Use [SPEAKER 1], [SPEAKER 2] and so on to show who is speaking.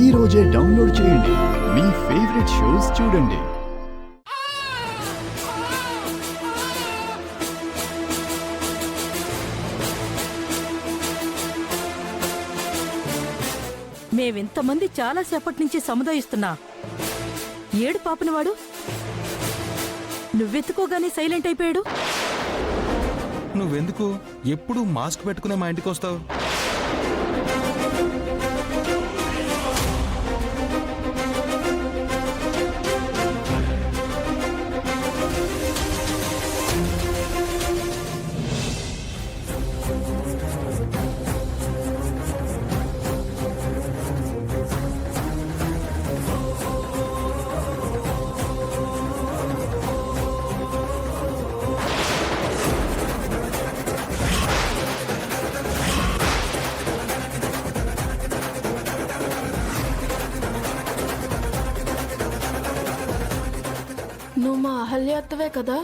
[SPEAKER 1] ఈ రోజే డౌన్లోడ్ చేయండి. మీ ఫేవరెట్ షోస్ చూడండి.
[SPEAKER 2] మేవింతమంది చాలాసేపటి నుంచి సముదాయిస్తున్నా ఏడు పాపనవాడు నువ్వెత్తుకోగానే సైలెంట్ అయిపోయాడు.
[SPEAKER 3] నువ్వెందుకు ఎప్పుడు మాస్క్ పెట్టుకునే మా ఇంటికి వస్తావు?
[SPEAKER 4] నువ్వు మా అహల్య అత్తవే కదా?